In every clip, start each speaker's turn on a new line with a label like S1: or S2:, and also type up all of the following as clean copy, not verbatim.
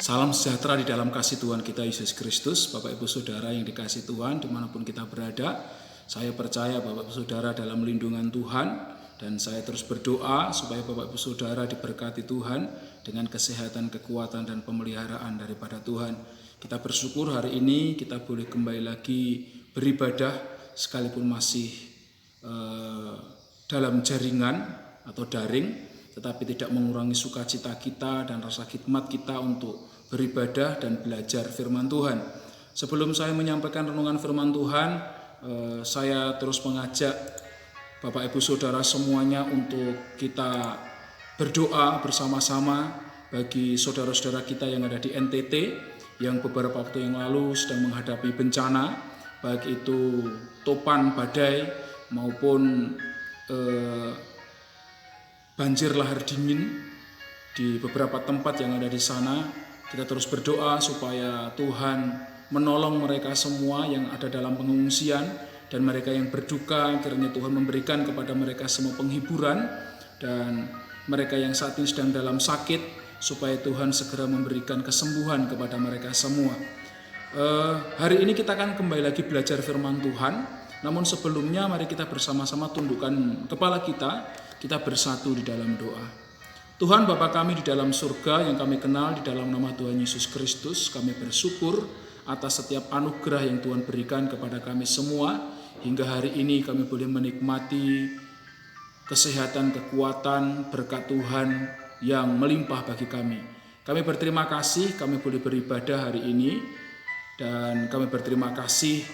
S1: Salam sejahtera di dalam kasih Tuhan kita Yesus Kristus. Bapak Ibu Saudara yang dikasih Tuhan dimanapun kita berada, saya percaya Bapak Ibu Saudara dalam lindungan Tuhan. Dan saya terus berdoa supaya Bapak Ibu Saudara diberkati Tuhan dengan kesehatan, kekuatan, dan pemeliharaan daripada Tuhan. Kita bersyukur hari ini kita boleh kembali lagi beribadah sekalipun masih dalam jaringan atau daring, tetapi tidak mengurangi sukacita kita dan rasa khidmat kita untuk beribadah dan belajar firman Tuhan. Sebelum saya menyampaikan renungan firman Tuhan, saya terus mengajak Bapak Ibu Saudara semuanya untuk kita berdoa bersama-sama bagi saudara-saudara kita yang ada di NTT yang beberapa waktu yang lalu sedang menghadapi bencana, baik itu topan badai maupun banjir lahar dingin di beberapa tempat yang ada di sana. Kita terus berdoa supaya Tuhan menolong mereka semua yang ada dalam pengungsian, dan mereka yang berduka kiranya Tuhan memberikan kepada mereka semua penghiburan, dan mereka yang saat ini sedang dalam sakit supaya Tuhan segera memberikan kesembuhan kepada mereka semua. Hari ini kita akan kembali lagi belajar firman Tuhan. Namun sebelumnya mari kita bersama-sama tundukkan kepala kita bersatu di dalam doa. Tuhan Bapa kami di dalam surga yang kami kenal di dalam nama Tuhan Yesus Kristus, kami bersyukur atas setiap anugerah yang Tuhan berikan kepada kami semua. Hingga hari ini kami boleh menikmati kesehatan, kekuatan, berkat Tuhan yang melimpah bagi kami. Kami berterima kasih kami boleh beribadah hari ini, dan kami berterima kasih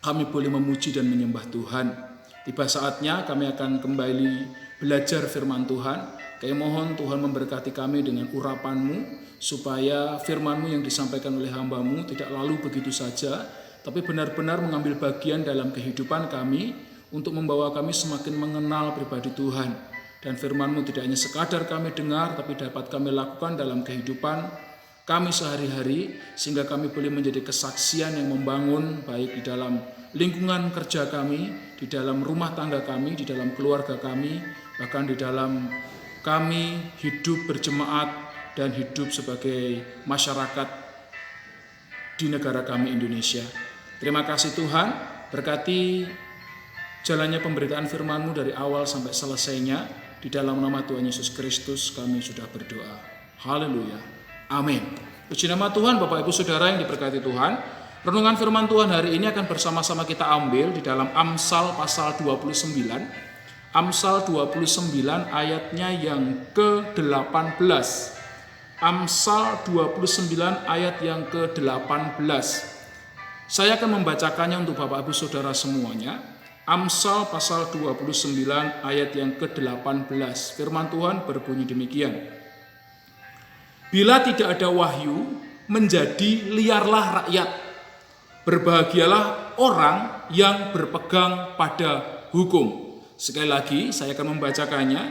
S1: kami boleh memuji dan menyembah Tuhan. Tiba saatnya kami akan kembali belajar firman Tuhan. Kami mohon Tuhan memberkati kami dengan urapan-Mu, supaya firman-Mu yang disampaikan oleh hamba-Mu tidak lalu begitu saja, tapi benar-benar mengambil bagian dalam kehidupan kami untuk membawa kami semakin mengenal pribadi Tuhan. Dan firman-Mu tidak hanya sekadar kami dengar, tapi dapat kami lakukan dalam kehidupan kami sehari-hari, sehingga kami boleh menjadi kesaksian yang membangun baik di dalam lingkungan kerja kami, di dalam rumah tangga kami, di dalam keluarga kami, bahkan di dalam kami hidup berjemaat dan hidup sebagai masyarakat di negara kami Indonesia. Terima kasih Tuhan, berkati jalannya pemberitaan firman-Mu dari awal sampai selesainya. Di dalam nama Tuhan Yesus Kristus kami sudah berdoa. Haleluya. Amin. Puji nama Tuhan. Bapak Ibu Saudara yang diberkati Tuhan, renungan firman Tuhan hari ini akan bersama-sama kita ambil di dalam Amsal pasal 29. Amsal 29 ayatnya yang ke-18. Amsal 29 ayat yang ke-18. Saya akan membacakannya untuk Bapak Ibu Saudara semuanya. Amsal pasal 29 ayat yang ke-18. Firman Tuhan berbunyi demikian. Bila tidak ada wahyu, menjadi liarlah rakyat. Berbahagialah orang yang berpegang pada hukum. Sekali lagi saya akan membacakannya.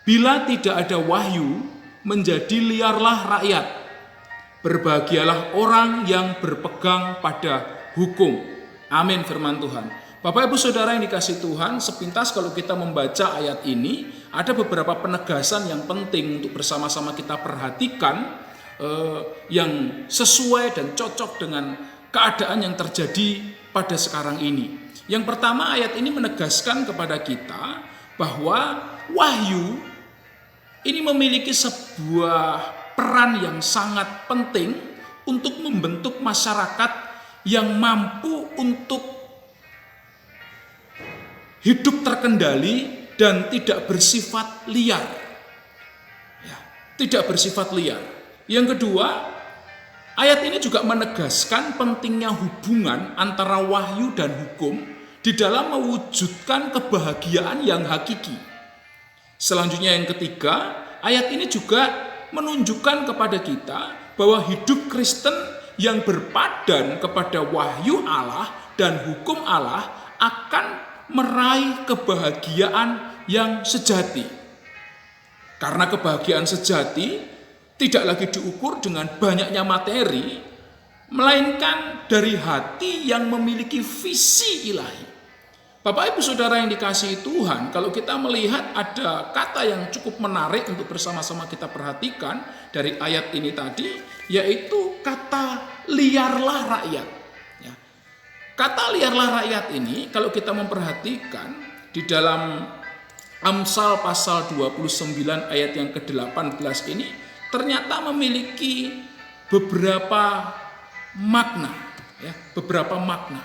S1: Bila tidak ada wahyu, menjadi liarlah rakyat. Berbahagialah orang yang berpegang pada hukum. Amin firman Tuhan. Bapak Ibu Saudara yang dikasih Tuhan, sepintas kalau kita membaca ayat ini, ada beberapa penegasan yang penting untuk bersama-sama kita perhatikan, yang sesuai dan cocok dengan keadaan yang terjadi pada sekarang ini. Yang pertama, ayat ini menegaskan kepada kita bahwa wahyu ini memiliki sebuah peran yang sangat penting untuk membentuk masyarakat yang mampu untuk hidup terkendali dan tidak bersifat liar. Ya, tidak bersifat liar. Yang kedua, ayat ini juga menegaskan pentingnya hubungan antara wahyu dan hukum di dalam mewujudkan kebahagiaan yang hakiki. Selanjutnya yang ketiga, ayat ini juga menunjukkan kepada kita bahwa hidup Kristen yang berpadan kepada wahyu Allah dan hukum Allah akan meraih kebahagiaan yang sejati. Karena kebahagiaan sejati tidak lagi diukur dengan banyaknya materi, melainkan dari hati yang memiliki visi ilahi. Bapak Ibu Saudara yang dikasihi Tuhan, kalau kita melihat ada kata yang cukup menarik untuk bersama-sama kita perhatikan dari ayat ini tadi, yaitu kata liarlah rakyat. Ya. Kata liarlah rakyat ini kalau kita memperhatikan di dalam Amsal pasal 29 ayat yang ke-18 ini ternyata memiliki beberapa makna, ya, beberapa makna.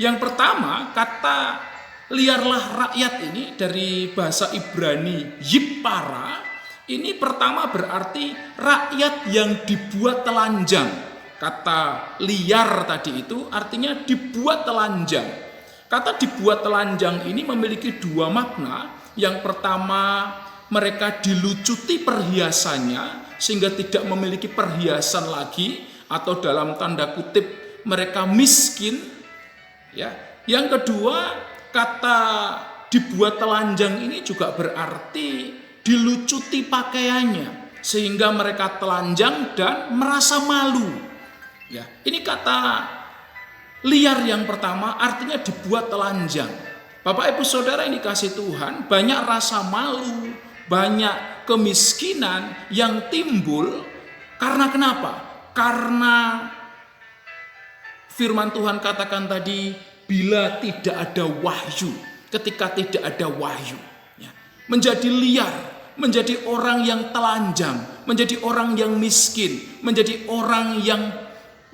S1: Yang pertama, kata liarlah rakyat ini dari bahasa Ibrani yipara, ini pertama berarti rakyat yang dibuat telanjang. Kata liar tadi itu artinya dibuat telanjang. Kata dibuat telanjang ini memiliki dua makna. Yang pertama, mereka dilucuti perhiasannya sehingga tidak memiliki perhiasan lagi, atau dalam tanda kutip mereka miskin, ya. Yang kedua, kata dibuat telanjang ini juga berarti dilucuti pakaiannya sehingga mereka telanjang dan merasa malu. Ya, ini kata liar yang pertama artinya dibuat telanjang. Bapak Ibu Saudara yang dikasihi Tuhan, banyak rasa malu, banyak kemiskinan yang timbul karena kenapa? Karena firman Tuhan katakan tadi, bila tidak ada wahyu, ketika tidak ada wahyu, ya, menjadi liar, menjadi orang yang telanjang, menjadi orang yang miskin, menjadi orang yang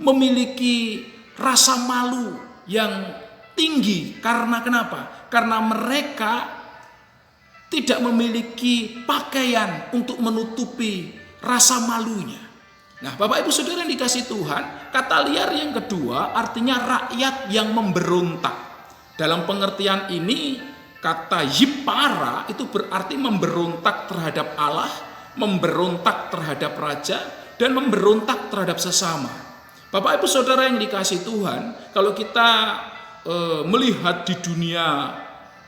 S1: memiliki rasa malu yang tinggi. Karena kenapa? Karena mereka tidak memiliki pakaian untuk menutupi rasa malunya. Nah, Bapak Ibu Saudara yang dikasihi Tuhan, kata liar yang kedua artinya rakyat yang memberontak. Dalam pengertian ini, kata yipara itu berarti memberontak terhadap Allah, memberontak terhadap raja, dan memberontak terhadap sesama. Bapak Ibu Saudara yang dikasihi Tuhan, kalau kita melihat di dunia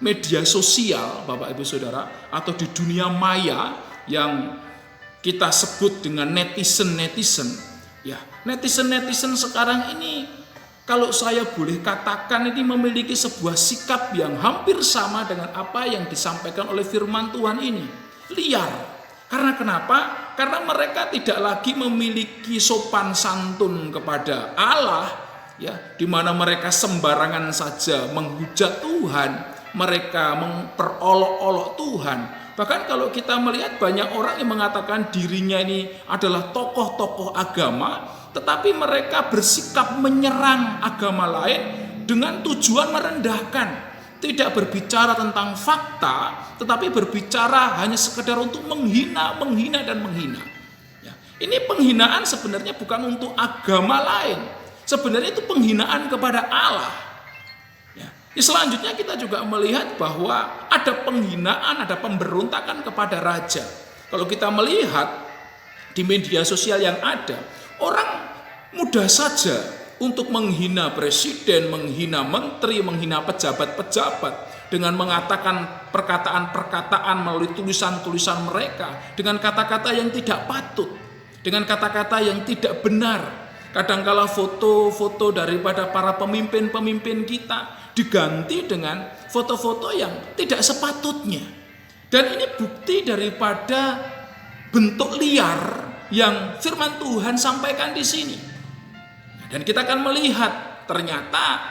S1: media sosial, Bapak Ibu Saudara, atau di dunia maya yang kita sebut dengan netizen, ya, netizen sekarang ini, kalau saya boleh katakan, ini memiliki sebuah sikap yang hampir sama dengan apa yang disampaikan oleh firman Tuhan ini, liar. Karena kenapa? Karena mereka tidak lagi memiliki sopan santun kepada Allah, ya, di mana mereka sembarangan saja menghujat Tuhan, mereka memperolok-olok Tuhan. Bahkan kalau kita melihat banyak orang yang mengatakan dirinya ini adalah tokoh-tokoh agama, tetapi mereka bersikap menyerang agama lain dengan tujuan merendahkan. Tidak berbicara tentang fakta, tetapi berbicara hanya sekedar untuk menghina dan menghina. Ya, ini penghinaan sebenarnya bukan untuk agama lain. Sebenarnya itu penghinaan kepada Allah. Selanjutnya kita juga melihat bahwa ada penghinaan, ada pemberontakan kepada raja. Kalau kita melihat di media sosial yang ada, orang mudah saja untuk menghina presiden, menghina menteri, menghina pejabat-pejabat dengan mengatakan perkataan-perkataan melalui tulisan-tulisan mereka dengan kata-kata yang tidak patut, dengan kata-kata yang tidak benar. Kadangkala foto-foto daripada para pemimpin-pemimpin kita diganti dengan foto-foto yang tidak sepatutnya. Dan ini bukti daripada bentuk liar yang firman Tuhan sampaikan di sini. Dan kita akan melihat ternyata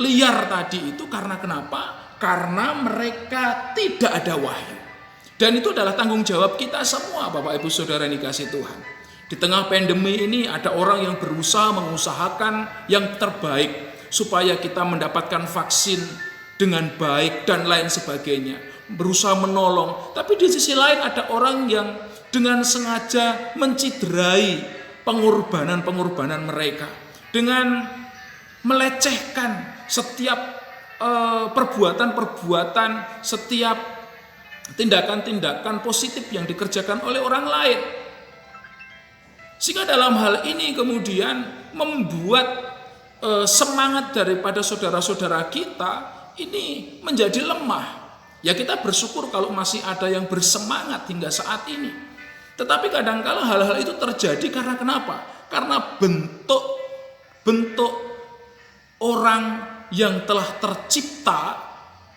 S1: liar tadi itu karena kenapa? Karena mereka tidak ada wahyu. Dan itu adalah tanggung jawab kita semua, Bapak Ibu Saudara yang dikasihi Tuhan. Di tengah pandemi ini ada orang yang berusaha mengusahakan yang terbaik supaya kita mendapatkan vaksin dengan baik dan lain sebagainya, berusaha menolong. Tapi di sisi lain ada orang yang dengan sengaja menciderai pengorbanan mereka dengan melecehkan setiap perbuatan-perbuatan, setiap tindakan-tindakan positif yang dikerjakan oleh orang lain. Sehingga dalam hal ini kemudian membuat semangat daripada saudara-saudara kita ini menjadi lemah. Ya, kita bersyukur kalau masih ada yang bersemangat hingga saat ini. Tetapi kadang-kala hal-hal itu terjadi karena kenapa? Karena bentuk orang yang telah tercipta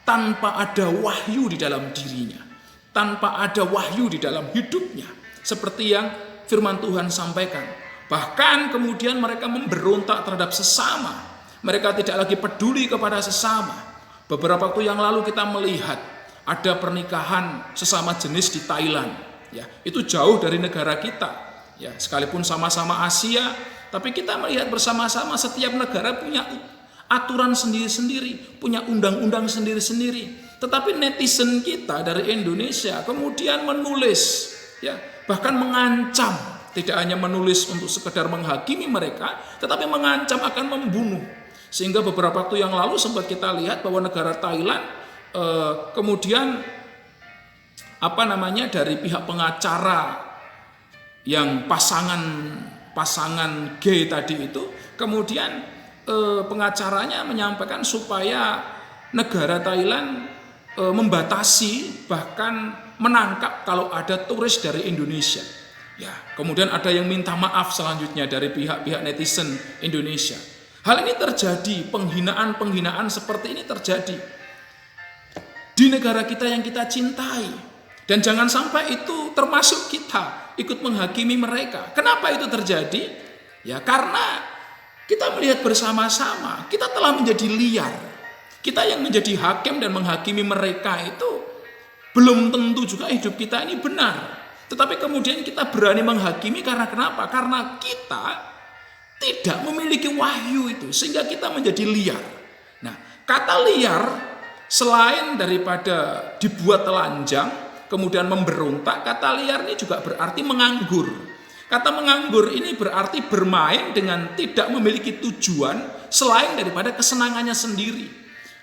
S1: tanpa ada wahyu di dalam dirinya, tanpa ada wahyu di dalam hidupnya, seperti yang firman Tuhan sampaikan. Bahkan kemudian mereka memberontak terhadap sesama, mereka tidak lagi peduli kepada sesama. Beberapa waktu yang lalu kita melihat ada pernikahan sesama jenis di Thailand, ya, itu jauh dari negara kita, ya, sekalipun sama-sama Asia, tapi kita melihat bersama-sama setiap negara punya aturan sendiri-sendiri, punya undang-undang sendiri-sendiri. Tetapi netizen kita dari Indonesia kemudian menulis, ya, bahkan mengancam, tidak hanya menulis untuk sekedar menghakimi mereka, tetapi mengancam akan membunuh. Sehingga beberapa waktu yang lalu sempat kita lihat bahwa negara Thailand kemudian dari pihak pengacara yang pasangan gay tadi itu, kemudian pengacaranya menyampaikan supaya negara Thailand membatasi bahkan menangkap kalau ada turis dari Indonesia. Ya, kemudian ada yang minta maaf selanjutnya dari pihak-pihak netizen Indonesia. Hal ini terjadi, penghinaan-penghinaan seperti ini terjadi di negara kita yang kita cintai. Dan jangan sampai itu termasuk kita ikut menghakimi mereka. Kenapa itu terjadi? Ya, karena kita melihat bersama-sama, kita telah menjadi liar. Kita yang menjadi hakim dan menghakimi mereka itu belum tentu juga hidup kita ini benar. Tetapi kemudian kita berani menghakimi karena kenapa? Karena kita tidak memiliki wahyu itu, sehingga kita menjadi liar. Nah, kata liar selain daripada dibuat telanjang, kemudian memberontak, kata liar ini juga berarti menganggur. Kata menganggur ini berarti bermain dengan tidak memiliki tujuan selain daripada kesenangannya sendiri.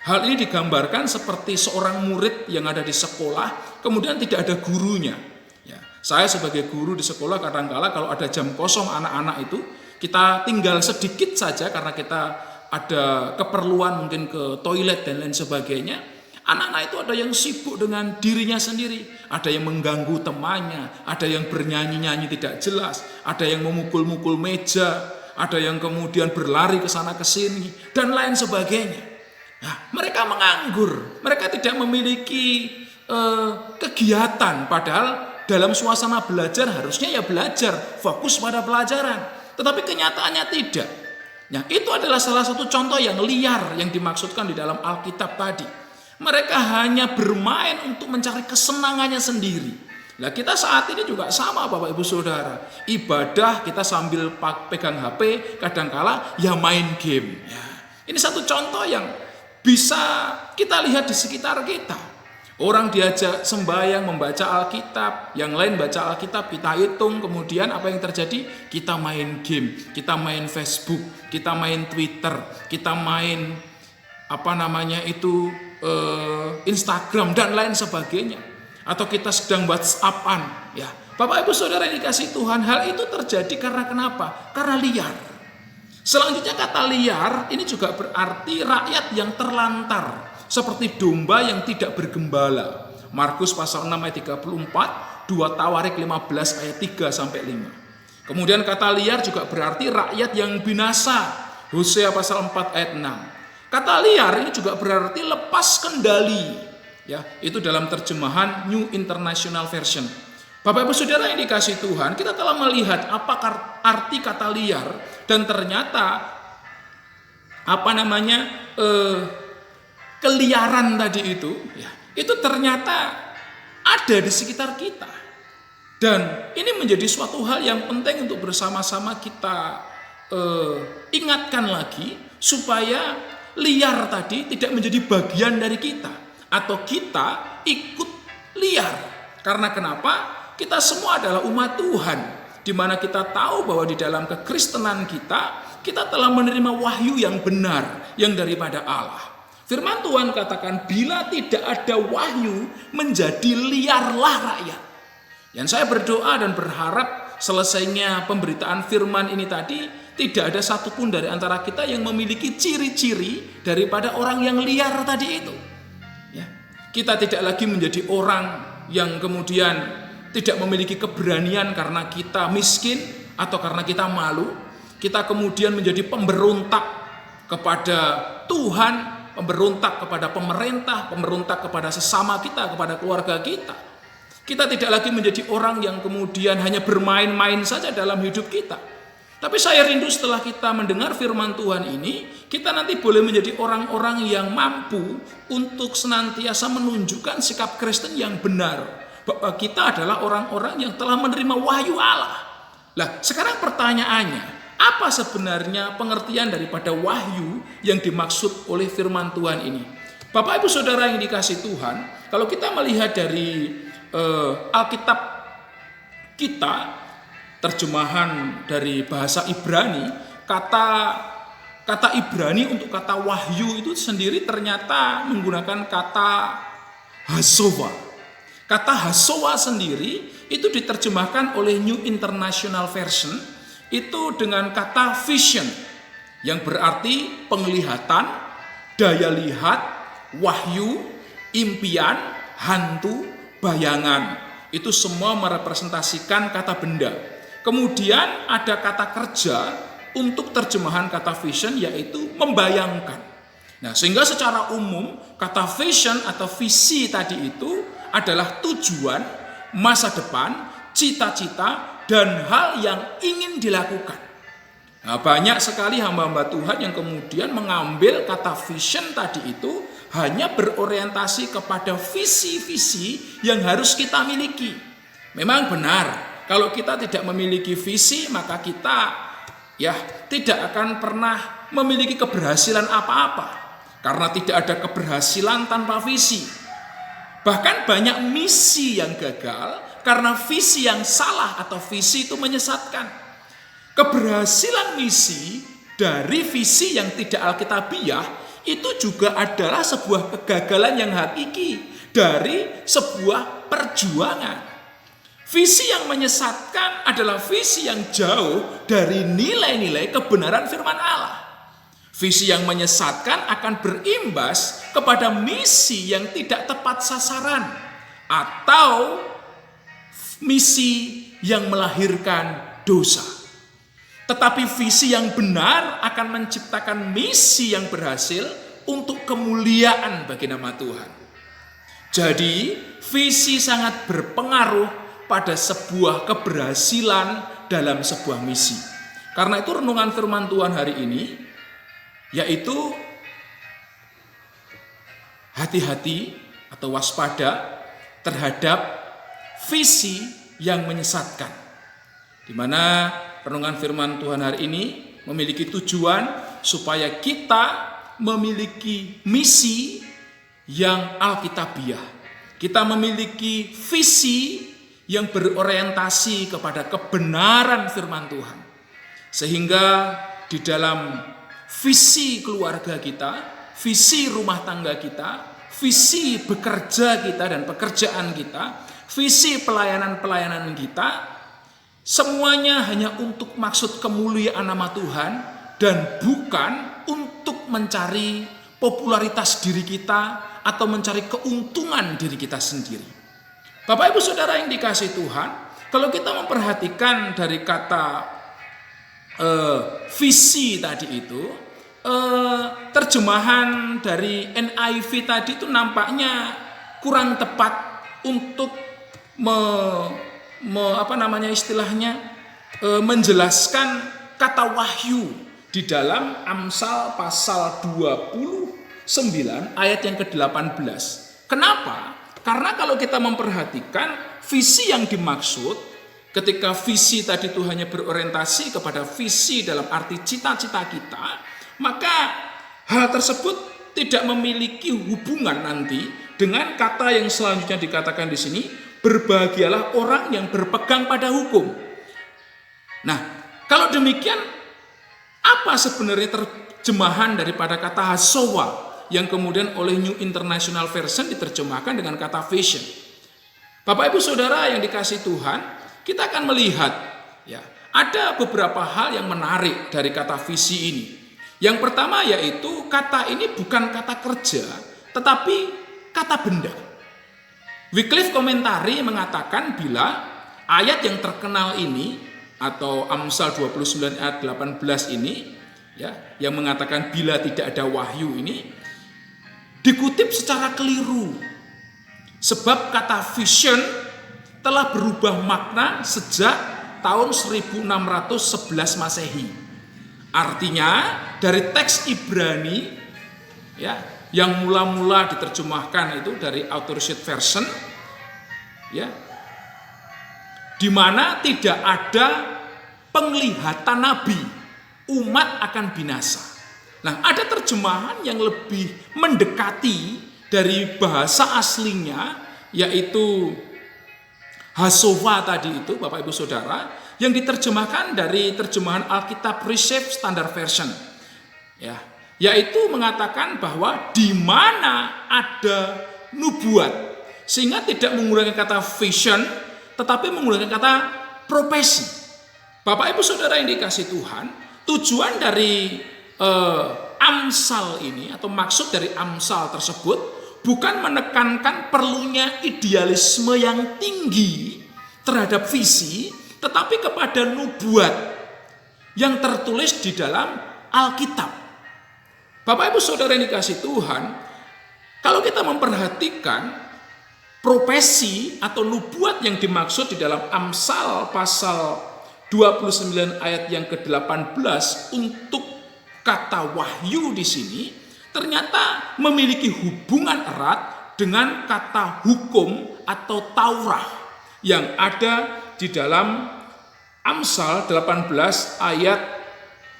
S1: Hal ini digambarkan seperti seorang murid yang ada di sekolah, kemudian tidak ada gurunya. Ya, saya sebagai guru di sekolah kadang-kala kalau ada jam kosong anak-anak itu, kita tinggal sedikit saja karena kita ada keperluan mungkin ke toilet dan lain sebagainya. Anak-anak itu ada yang sibuk dengan dirinya sendiri, ada yang mengganggu temannya, ada yang bernyanyi-nyanyi tidak jelas, ada yang memukul-mukul meja, ada yang kemudian berlari ke sana ke sini dan lain sebagainya. Nah, mereka menganggur, mereka tidak memiliki kegiatan, padahal dalam suasana belajar harusnya ya belajar, fokus pada pelajaran, tetapi kenyataannya tidak. Nah, itu adalah salah satu contoh yang liar yang dimaksudkan di dalam Alkitab tadi. Mereka hanya bermain untuk mencari kesenangannya sendiri. Nah, kita saat ini juga sama Bapak Ibu Saudara. Ibadah kita sambil pegang HP, kadangkala ya main game. Ya, ini satu contoh yang bisa kita lihat di sekitar kita. Orang diajak sembahyang membaca Alkitab, yang lain baca Alkitab, kita hitung, kemudian apa yang terjadi? Kita main game, kita main Facebook, kita main Twitter, kita main Instagram dan lain sebagainya, atau kita sedang WhatsApp-an. Ya, Bapak Ibu Saudara yang dikasihi Tuhan, hal itu terjadi karena kenapa? Karena liar. Selanjutnya kata liar ini juga berarti rakyat yang terlantar, seperti domba yang tidak bergembala. Markus pasal 6 ayat 34, 2 Tawarik 15 ayat 3 sampai 5. Kemudian kata liar juga berarti rakyat yang binasa. Hosea pasal 4 ayat 6. Kata liar ini juga berarti lepas kendali. Ya, itu dalam terjemahan New International Version. Bapak Ibu Saudara yang dikasihi Tuhan, kita telah melihat apa arti kata liar dan ternyata keliaran tadi itu, ya, itu ternyata ada di sekitar kita. Dan ini menjadi suatu hal yang penting untuk bersama-sama kita ingatkan lagi supaya liar tadi tidak menjadi bagian dari kita atau kita ikut liar. Karena kenapa? Kita semua adalah umat Tuhan, di mana kita tahu bahwa di dalam kekristenan kita telah menerima wahyu yang benar yang daripada Allah. Firman Tuhan katakan, bila tidak ada wahyu, menjadi liarlah rakyat. Yang saya berdoa dan berharap selesainya pemberitaan firman ini tadi, tidak ada satupun dari antara kita yang memiliki ciri-ciri daripada orang yang liar tadi itu. Ya, kita tidak lagi menjadi orang yang kemudian tidak memiliki keberanian karena kita miskin atau karena kita malu. Kita kemudian menjadi pemberontak kepada Tuhan pemberontak kepada pemerintah, pemberontak kepada sesama kita, kepada keluarga kita. Kita tidak lagi menjadi orang yang kemudian hanya bermain-main saja dalam hidup kita. Tapi saya rindu setelah kita mendengar firman Tuhan ini, kita nanti boleh menjadi orang-orang yang mampu untuk senantiasa menunjukkan sikap Kristen yang benar. Bahwa kita adalah orang-orang yang telah menerima wahyu Allah. Lah, sekarang pertanyaannya, apa sebenarnya pengertian daripada wahyu yang dimaksud oleh firman Tuhan ini? Bapak Ibu Saudara yang dikasih Tuhan, kalau kita melihat dari Alkitab kita, terjemahan dari bahasa Ibrani, kata Ibrani untuk kata wahyu itu sendiri ternyata menggunakan kata hasowa. Kata hasowa sendiri itu diterjemahkan oleh New International Version itu dengan kata vision, yang berarti penglihatan, daya lihat, wahyu, impian, hantu, bayangan. Itu semua merepresentasikan kata benda. Kemudian ada kata kerja untuk terjemahan kata vision, yaitu membayangkan. Nah, sehingga secara umum kata vision atau visi tadi itu adalah tujuan, masa depan, cita-cita, dan hal yang ingin dilakukan. Nah, banyak sekali hamba-hamba Tuhan yang kemudian mengambil kata vision tadi itu hanya berorientasi kepada visi-visi yang harus kita miliki. Memang benar, kalau kita tidak memiliki visi, maka kita tidak akan pernah memiliki keberhasilan apa-apa. Karena tidak ada keberhasilan tanpa visi. Bahkan banyak misi yang gagal karena visi yang salah atau visi itu menyesatkan. Keberhasilan misi dari visi yang tidak alkitabiah itu juga adalah sebuah kegagalan yang hakiki dari sebuah perjuangan. Visi yang menyesatkan adalah visi yang jauh dari nilai-nilai kebenaran firman Allah. Visi yang menyesatkan akan berimbas kepada misi yang tidak tepat sasaran atau misi yang melahirkan dosa. Tetapi visi yang benar akan menciptakan misi yang berhasil untuk kemuliaan bagi nama Tuhan. Jadi, visi sangat berpengaruh pada sebuah keberhasilan dalam sebuah misi. Karena itu renungan firman Tuhan hari ini yaitu hati-hati atau waspada terhadap visi yang menyesatkan. Di mana renungan firman Tuhan hari ini memiliki tujuan supaya kita memiliki misi yang alkitabiah. Kita memiliki visi yang berorientasi kepada kebenaran firman Tuhan. Sehingga di dalam visi keluarga kita, visi rumah tangga kita, visi bekerja kita dan pekerjaan kita, visi pelayanan-pelayanan kita, semuanya hanya untuk maksud kemuliaan nama Tuhan dan bukan untuk mencari popularitas diri kita atau mencari keuntungan diri kita sendiri. Bapak Ibu Saudara yang dikasih Tuhan, kalau kita memperhatikan dari kata visi tadi itu, terjemahan dari NIV tadi itu nampaknya kurang tepat untuk menjelaskan kata wahyu di dalam Amsal pasal 29 ayat yang ke-18. Kenapa? Karena kalau kita memperhatikan visi yang dimaksud, ketika visi tadi itu hanya berorientasi kepada visi dalam arti cita-cita kita, maka hal tersebut tidak memiliki hubungan nanti dengan kata yang selanjutnya dikatakan di sini, berbahagialah orang yang berpegang pada hukum. Nah, kalau demikian, apa sebenarnya terjemahan daripada kata hasowa yang kemudian oleh New International Version diterjemahkan dengan kata vision? Bapak Ibu Saudara yang dikasih Tuhan, kita akan melihat ada beberapa hal yang menarik dari kata visi ini. Yang pertama yaitu kata ini bukan kata kerja, tetapi kata benda. Wycliffe Komentari mengatakan bila ayat yang terkenal ini atau Amsal 29 ayat 18 ini yang mengatakan bila tidak ada wahyu ini, dikutip secara keliru. Sebab kata vision telah berubah makna sejak tahun 1611 Masehi. Artinya dari teks Ibrani ya, yang mula-mula diterjemahkan itu dari Authorized Version ya, di mana tidak ada penglihatan nabi, umat akan binasa. Nah, ada terjemahan yang lebih mendekati dari bahasa aslinya, yaitu Hasova tadi itu, Bapak Ibu Saudara, yang diterjemahkan dari terjemahan Alkitab Reshape Standard Version. Ya, yaitu mengatakan bahwa di mana ada nubuat, sehingga tidak menggunakan kata vision, tetapi menggunakan kata profesi. Bapak Ibu Saudara yang dikasihi Tuhan, tujuan dari Amsal ini atau maksud dari Amsal tersebut bukan menekankan perlunya idealisme yang tinggi terhadap visi, tetapi kepada nubuat yang tertulis di dalam Alkitab. Bapak Ibu Saudara yang dikasihi Tuhan, kalau kita memperhatikan profesi atau nubuat yang dimaksud di dalam Amsal pasal 29 ayat yang ke-18 untuk kata wahyu di sini ternyata memiliki hubungan erat dengan kata hukum atau Taurat yang ada di dalam Amsal 18 ayat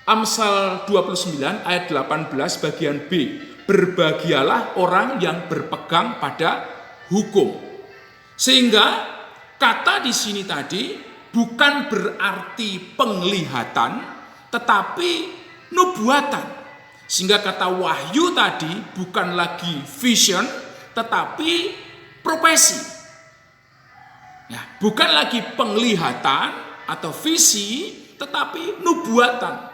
S1: Amsal 29 ayat 18 bagian B. Berbahagialah orang yang berpegang pada hukum. Sehingga kata di sini tadi bukan berarti penglihatan, tetapi nubuatan. Sehingga kata wahyu tadi bukan lagi vision, tetapi profesi. Ya, bukan lagi penglihatan atau visi, tetapi nubuatan.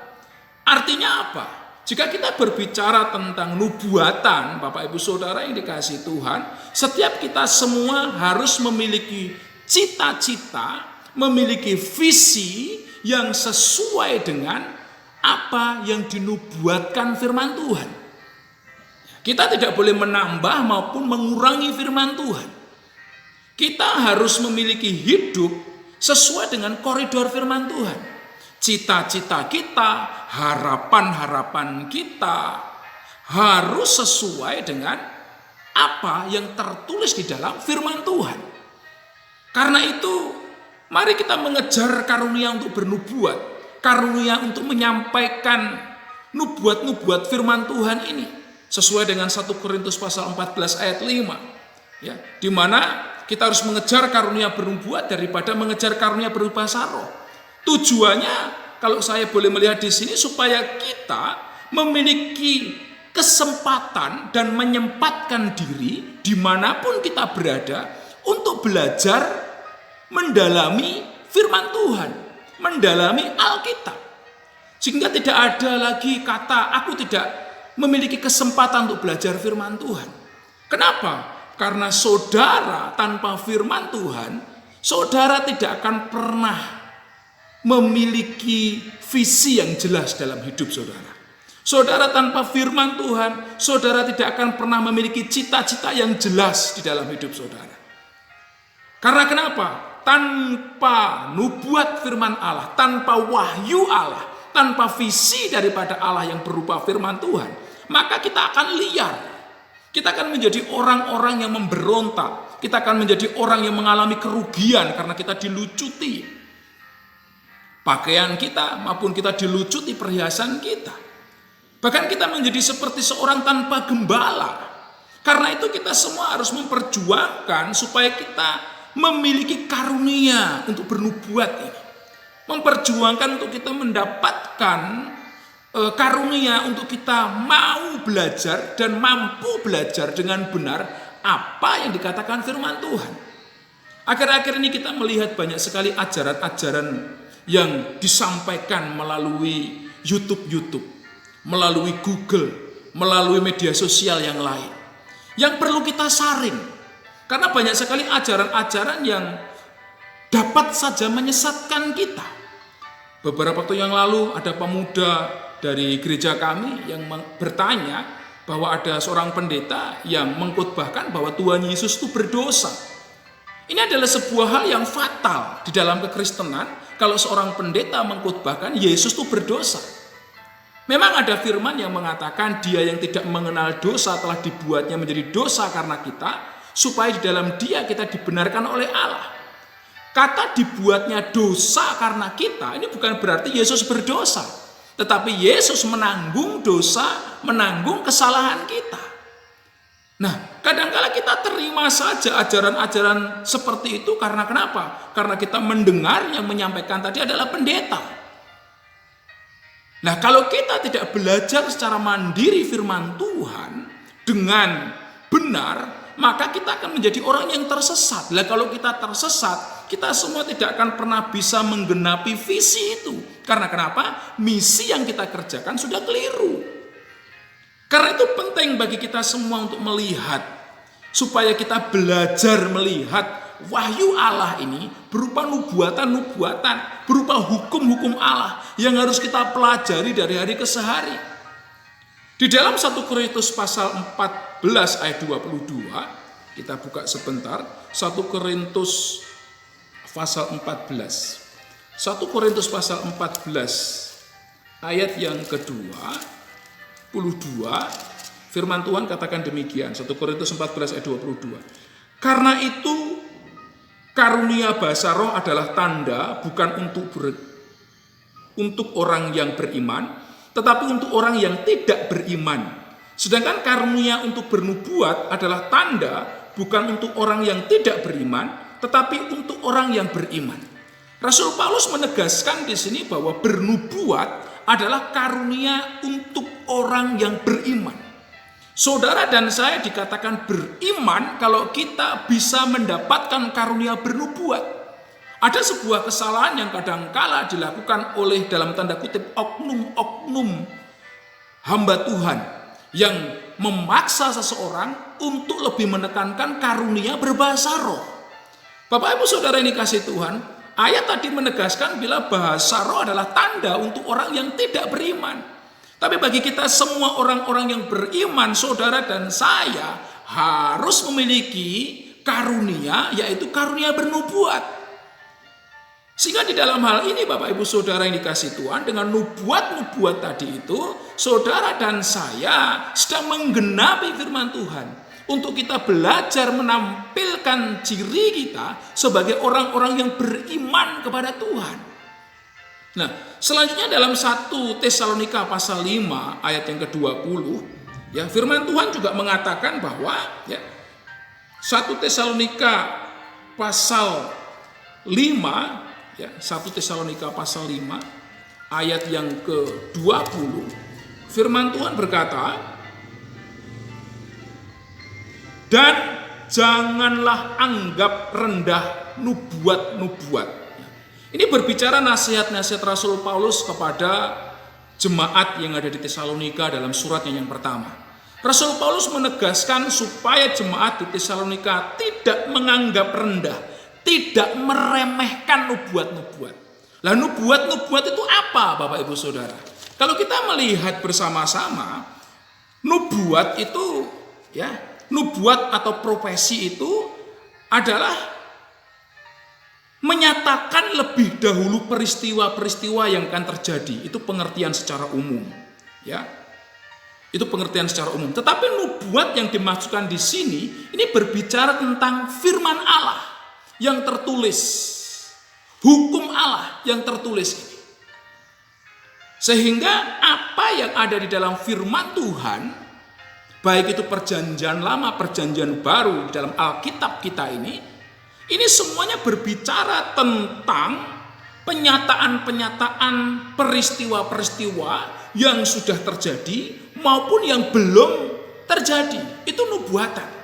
S1: Artinya apa? Jika kita berbicara tentang nubuatan, Bapak Ibu Saudara yang dikasihi Tuhan, setiap kita semua harus memiliki cita-cita, memiliki visi yang sesuai dengan apa yang dinubuatkan firman Tuhan. Kita tidak boleh menambah maupun mengurangi firman Tuhan. Kita harus memiliki hidup sesuai dengan koridor firman Tuhan. Cita-cita kita, harapan-harapan kita harus sesuai dengan apa yang tertulis di dalam firman Tuhan. Karena itu, mari kita mengejar karunia untuk bernubuat, karunia untuk menyampaikan nubuat-nubuat firman Tuhan ini sesuai dengan 1 Korintus pasal 14 ayat 5 ya, di mana kita harus mengejar karunia bernubuat daripada mengejar karunia berbahasa roh. Tujuannya kalau saya boleh melihat di sini supaya kita memiliki kesempatan dan menyempatkan diri dimanapun kita berada untuk belajar mendalami firman Tuhan, mendalami Alkitab. Sehingga tidak ada lagi kata aku tidak memiliki kesempatan untuk belajar firman Tuhan. Kenapa? Karena saudara tanpa firman Tuhan, saudara tidak akan pernah memiliki visi yang jelas dalam hidup saudara. Saudara tanpa firman Tuhan, saudara tidak akan pernah memiliki cita-cita yang jelas di dalam hidup saudara. Karena kenapa? Tanpa nubuat firman Allah, tanpa wahyu Allah, tanpa visi daripada Allah yang berupa firman Tuhan, maka kita akan liar. Kita akan menjadi orang-orang yang memberontak. Kita akan menjadi orang yang mengalami kerugian karena kita dilucuti pakaian kita maupun kita dilucuti perhiasan kita. Bahkan kita menjadi seperti seorang tanpa gembala. Karena itu kita semua harus memperjuangkan supaya kita memiliki karunia untuk bernubuat ini. Memperjuangkan untuk kita mendapatkan karunia untuk kita mau belajar dan mampu belajar dengan benar apa yang dikatakan firman Tuhan. Akhir-akhir ini kita melihat banyak sekali ajaran-ajaran yang disampaikan melalui YouTube, melalui Google, melalui media sosial yang lain. Yang perlu kita saring. Karena banyak sekali ajaran-ajaran yang dapat saja menyesatkan kita. Beberapa waktu yang lalu ada pemuda dari gereja kami yang bertanya bahwa ada seorang pendeta yang mengkhotbahkan bahwa Tuhan Yesus itu berdosa. Ini adalah sebuah hal yang fatal di dalam kekristenan kalau seorang pendeta mengkhotbahkan Yesus itu berdosa. Memang ada firman yang mengatakan dia yang tidak mengenal dosa telah dibuatnya menjadi dosa karena kita, supaya di dalam dia kita dibenarkan oleh Allah. Kata dibuatnya dosa karena kita, ini bukan berarti Yesus berdosa. Tetapi Yesus menanggung dosa, menanggung kesalahan kita. Nah, kadang-kala kita terima saja ajaran-ajaran seperti itu karena kenapa? Karena kita mendengar yang menyampaikan tadi adalah pendeta. Nah, kalau kita tidak belajar secara mandiri firman Tuhan dengan benar, maka kita akan menjadi orang yang tersesat. Nah, kalau kita tersesat, kita semua tidak akan pernah bisa menggenapi visi itu. Karena kenapa? Misi yang kita kerjakan sudah keliru. Karena itu penting bagi kita semua untuk melihat, supaya kita belajar melihat wahyu Allah ini berupa nubuatan-nubuatan, berupa hukum-hukum Allah yang harus kita pelajari dari hari ke hari. Di dalam 1 Korintus pasal 14 ayat 22, kita buka sebentar, 1 Korintus pasal 14. 1 Korintus pasal 14 ayat yang kedua, 22, firman Tuhan katakan demikian, 1 Korintus 14 ayat 22. Karena itu karunia bahasa roh adalah tanda bukan untuk orang yang beriman, tetapi untuk orang yang tidak beriman. Sedangkan karunia untuk bernubuat adalah tanda bukan untuk orang yang tidak beriman, tetapi untuk orang yang beriman. Rasul Paulus menegaskan di sini bahwa bernubuat adalah karunia untuk orang yang beriman. Saudara dan saya dikatakan beriman kalau kita bisa mendapatkan karunia bernubuat. Ada sebuah kesalahan yang kadangkala dilakukan oleh dalam tanda kutip oknum-oknum hamba Tuhan yang memaksa seseorang untuk lebih menekankan karunia berbahasa roh. Bapak Ibu Saudara ini kasih Tuhan, ayat tadi menegaskan bila bahasa roh adalah tanda untuk orang yang tidak beriman. Tapi bagi kita semua orang-orang yang beriman, saudara dan saya harus memiliki karunia, yaitu karunia bernubuat. Sehingga di dalam hal ini Bapak Ibu Saudara yang dikasih Tuhan, dengan nubuat-nubuat tadi itu, saudara dan saya sedang menggenapi firman Tuhan. Untuk kita belajar menampilkan ciri kita sebagai orang-orang yang beriman kepada Tuhan. Nah, selanjutnya dalam 1 Tesalonika pasal 5 ayat yang ke-20, ya, firman Tuhan juga mengatakan bahwa ya, 1 Tesalonika pasal 5, ya, 1 Tesalonika pasal 5 ayat yang ke-20, firman Tuhan berkata, dan janganlah anggap rendah nubuat-nubuat. Ini berbicara nasihat-nasihat Rasul Paulus kepada jemaat yang ada di Tesalonika dalam suratnya yang pertama. Rasul Paulus menegaskan supaya jemaat di Tesalonika tidak menganggap rendah, tidak meremehkan nubuat-nubuat. Lah nubuat-nubuat itu apa Bapak Ibu Saudara? Kalau kita melihat bersama-sama, nubuat itu ya, nubuat atau profesi itu adalah menyatakan lebih dahulu peristiwa-peristiwa yang akan terjadi. Itu pengertian secara umum, ya. Itu pengertian secara umum. Tetapi nubuat yang dimaksudkan di sini ini berbicara tentang firman Allah yang tertulis, hukum Allah yang tertulis ini. Sehingga apa yang ada di dalam firman Tuhan, baik itu perjanjian lama, perjanjian baru di dalam Alkitab kita ini semuanya berbicara tentang penyataan-penyataan peristiwa-peristiwa yang sudah terjadi maupun yang belum terjadi. Itu nubuatan.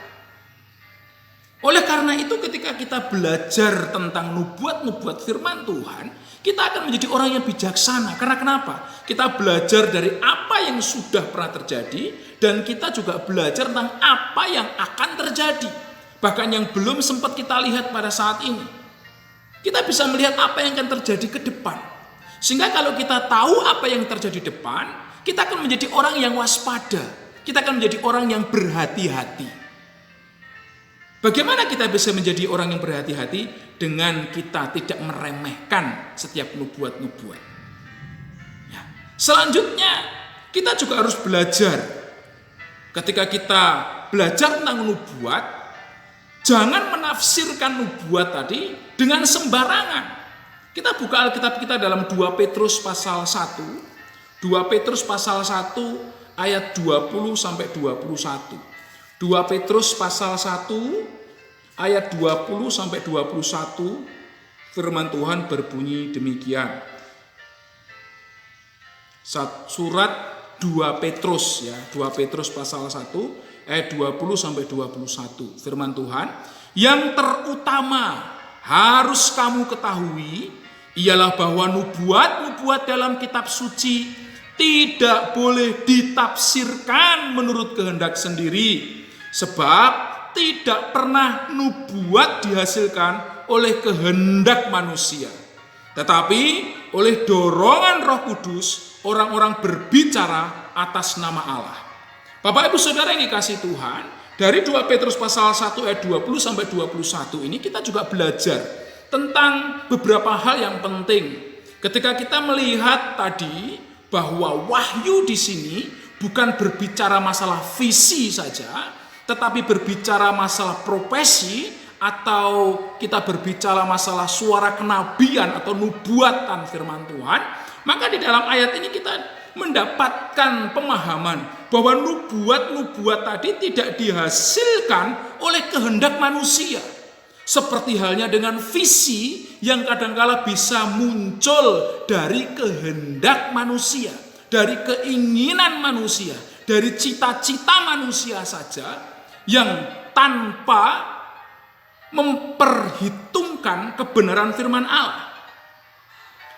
S1: Oleh karena itu ketika kita belajar tentang nubuat-nubuat firman Tuhan, kita akan menjadi orang yang bijaksana. Karena kenapa? Kita belajar dari apa yang sudah pernah terjadi dan kita juga belajar tentang apa yang akan terjadi. Bahkan yang belum sempat kita lihat pada saat ini. Kita bisa melihat apa yang akan terjadi ke depan. Sehingga kalau kita tahu apa yang terjadi di depan, kita akan menjadi orang yang waspada. kita akan menjadi orang yang berhati-hati. Bagaimana kita bisa menjadi orang yang berhati-hati? Dengan kita tidak meremehkan setiap nubuat-nubuat. Ya. Selanjutnya, kita juga harus belajar. Ketika kita belajar tentang nubuat, jangan menafsirkan nubuat tadi dengan sembarangan. Kita buka Alkitab kita dalam 2 Petrus pasal 1. 2 Petrus pasal 1 ayat 20 sampai 21. 2 Petrus pasal 1 ayat 20 sampai 21, firman Tuhan berbunyi demikian. Surat 2 Petrus ya, 2 Petrus pasal 1 ayat 20 sampai 21. Firman Tuhan, yang terutama harus kamu ketahui ialah bahwa nubuat-nubuat dalam kitab suci tidak boleh ditafsirkan menurut kehendak sendiri. Sebab tidak pernah nubuat dihasilkan oleh kehendak manusia. Tetapi oleh dorongan Roh Kudus, orang-orang berbicara atas nama Allah. Bapak Ibu Saudara yang dikasihi Tuhan, dari 2 Petrus pasal 1 ayat 20 sampai 21 ini kita juga belajar tentang beberapa hal yang penting. Ketika kita melihat tadi bahwa wahyu di sini bukan berbicara masalah visi saja, tetapi berbicara masalah profesi, atau kita berbicara masalah suara kenabian atau nubuatan firman Tuhan, maka di dalam ayat ini kita mendapatkan pemahaman bahwa nubuat-nubuat tadi tidak dihasilkan oleh kehendak manusia. Seperti halnya dengan visi yang kadangkala bisa muncul dari kehendak manusia, dari keinginan manusia, dari cita-cita manusia saja, yang tanpa memperhitungkan kebenaran firman Allah.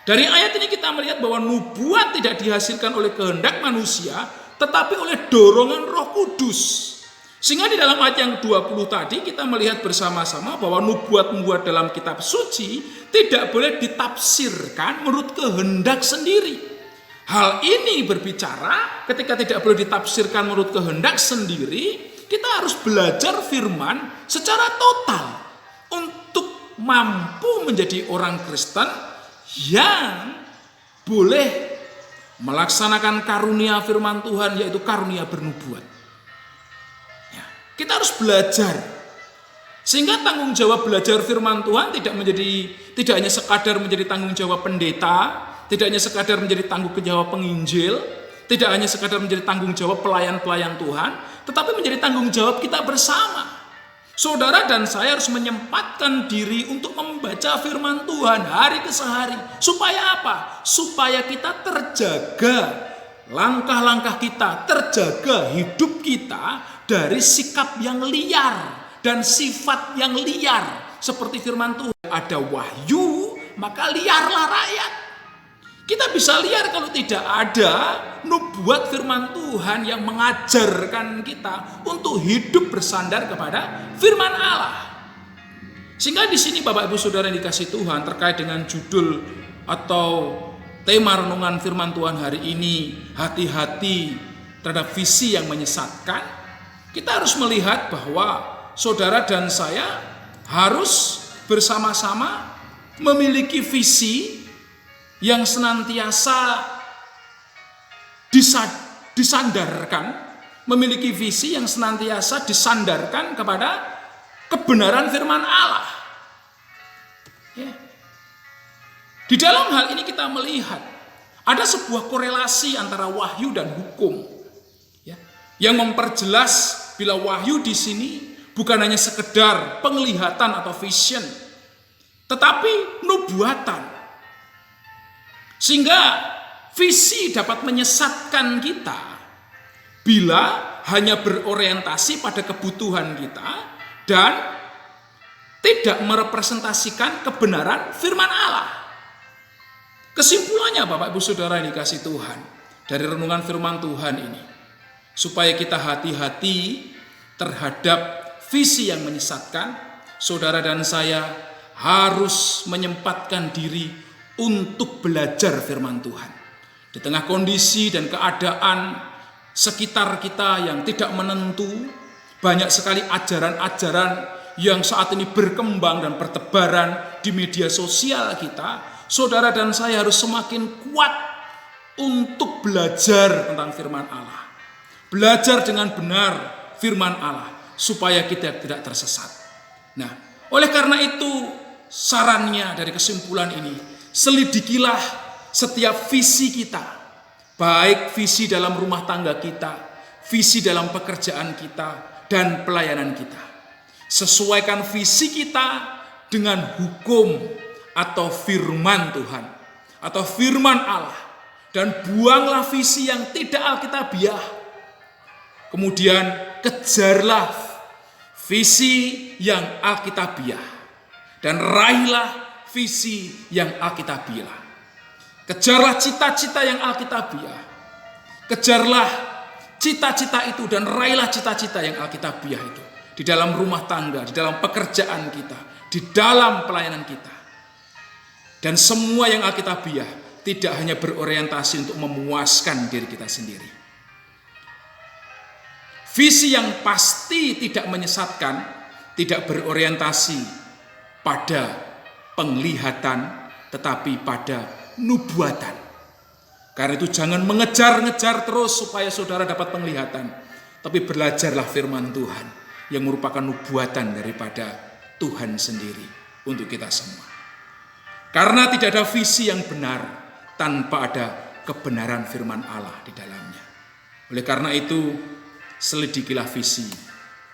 S1: Dari ayat ini kita melihat bahwa nubuat tidak dihasilkan oleh kehendak manusia, tetapi oleh dorongan Roh Kudus. Sehingga di dalam ayat yang 20 tadi kita melihat bersama-sama bahwa nubuat-nubuat dalam kitab suci tidak boleh ditafsirkan menurut kehendak sendiri. Hal ini berbicara ketika tidak boleh ditafsirkan menurut kehendak sendiri, kita harus belajar firman secara total untuk mampu menjadi orang Kristen yang boleh melaksanakan karunia firman Tuhan, yaitu karunia bernubuat. Ya, kita harus belajar sehingga tanggung jawab belajar firman Tuhan tidak hanya sekadar menjadi tanggung jawab pendeta, tidak hanya sekadar menjadi tanggung jawab penginjil, tidak hanya sekadar menjadi tanggung jawab pelayan-pelayan Tuhan, tetapi menjadi tanggung jawab kita bersama. Saudara dan saya harus menyempatkan diri untuk membaca firman Tuhan hari ke hari. Supaya apa? Supaya kita terjaga, langkah-langkah kita terjaga, hidup kita dari sikap yang liar dan sifat yang liar. Seperti firman Tuhan, ada wahyu, maka liarlah rakyat. Kita bisa liar kalau tidak ada nubuat firman Tuhan yang mengajarkan kita untuk hidup bersandar kepada firman Allah. Sehingga di sini Bapak Ibu Saudara yang dikasihi Tuhan, terkait dengan judul atau tema renungan firman Tuhan hari ini, hati-hati terhadap visi yang menyesatkan, kita harus melihat bahwa saudara dan saya harus bersama-sama memiliki visi yang senantiasa disandarkan, memiliki visi yang senantiasa disandarkan kepada kebenaran firman Allah. Ya. Di dalam hal ini kita melihat ada sebuah korelasi antara wahyu dan hukum, ya, yang memperjelas bila wahyu di sini bukan hanya sekedar penglihatan atau vision, tetapi nubuatan. Sehingga visi dapat menyesatkan kita bila hanya berorientasi pada kebutuhan kita dan tidak merepresentasikan kebenaran firman Allah. Kesimpulannya Bapak Ibu Saudara yang dikasihi Tuhan, dari renungan firman Tuhan ini, supaya kita hati-hati terhadap visi yang menyesatkan, saudara dan saya harus menyempatkan diri untuk belajar firman Tuhan. Di tengah kondisi dan keadaan sekitar kita yang tidak menentu, banyak sekali ajaran-ajaran yang saat ini berkembang dan bertebaran di media sosial kita, saudara dan saya harus semakin kuat untuk belajar tentang firman Allah. Belajar dengan benar firman Allah supaya kita tidak tersesat. Nah, oleh karena itu sarannya dari kesimpulan ini, selidikilah setiap visi kita, baik visi dalam rumah tangga kita, visi dalam pekerjaan kita, dan pelayanan kita. Sesuaikan visi kita dengan hukum atau firman Tuhan atau firman Allah, dan buanglah visi yang tidak alkitabiah. Kemudian kejarlah visi yang alkitabiah dan raihlah visi yang alkitabiah. Kejarlah cita-cita yang alkitabiah. Kejarlah cita-cita itu dan raihlah cita-cita yang alkitabiah itu di dalam rumah tangga, di dalam pekerjaan kita, di dalam pelayanan kita. Dan semua yang alkitabiah tidak hanya berorientasi untuk memuaskan diri kita sendiri. Visi yang pasti tidak menyesatkan, tidak berorientasi pada penglihatan, tetapi pada nubuatan. Karena itu jangan mengejar-ngejar terus supaya saudara dapat penglihatan, tapi belajarlah firman Tuhan yang merupakan nubuatan daripada Tuhan sendiri untuk kita semua. Karena tidak ada visi yang benar tanpa ada kebenaran firman Allah di dalamnya. Oleh karena itu, selidikilah visi,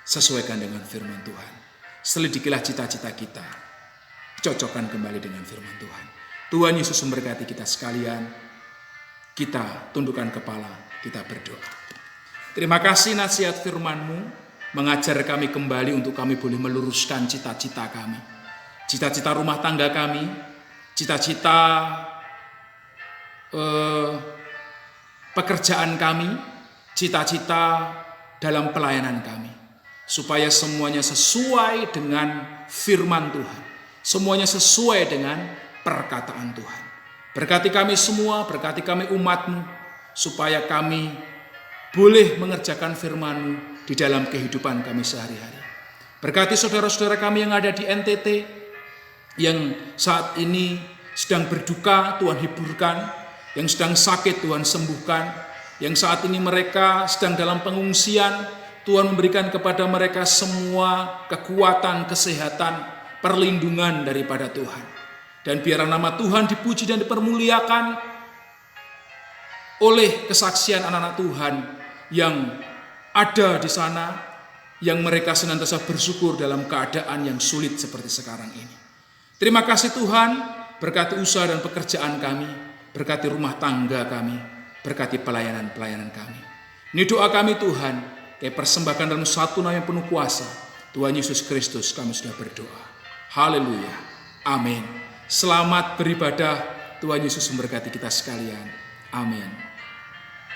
S1: sesuaikan dengan firman Tuhan. Selidikilah cita-cita kita, cocokkan kembali dengan firman Tuhan. Tuhan Yesus memberkati kita sekalian. Kita tundukkan kepala, kita berdoa. Terima kasih nasihat firman-Mu mengajar kami kembali untuk kami boleh meluruskan cita-cita kami. Cita-cita rumah tangga kami, cita-cita pekerjaan kami, cita-cita dalam pelayanan kami. Supaya semuanya sesuai dengan firman Tuhan. Semuanya sesuai dengan perkataan Tuhan. Berkati kami semua, berkati kami umat-Mu, supaya kami boleh mengerjakan firman-Mu di dalam kehidupan kami sehari-hari. Berkati saudara-saudara kami yang ada di NTT, yang saat ini sedang berduka, Tuhan hiburkan, yang sedang sakit, Tuhan sembuhkan, yang saat ini mereka sedang dalam pengungsian, Tuhan memberikan kepada mereka semua kekuatan, kesehatan, perlindungan daripada Tuhan. Dan biarlah nama Tuhan dipuji dan dipermuliakan oleh kesaksian anak-anak Tuhan yang ada di sana, yang mereka senantiasa bersyukur dalam keadaan yang sulit seperti sekarang ini. Terima kasih Tuhan, berkati usaha dan pekerjaan kami, berkati rumah tangga kami, berkati pelayanan-pelayanan kami. Ini doa kami Tuhan, kami persembahkan dalam satu nama yang penuh kuasa, Tuhan Yesus Kristus, kami sudah berdoa. Haleluya, amin. Selamat beribadah, Tuhan Yesus memberkati kita sekalian. Amin.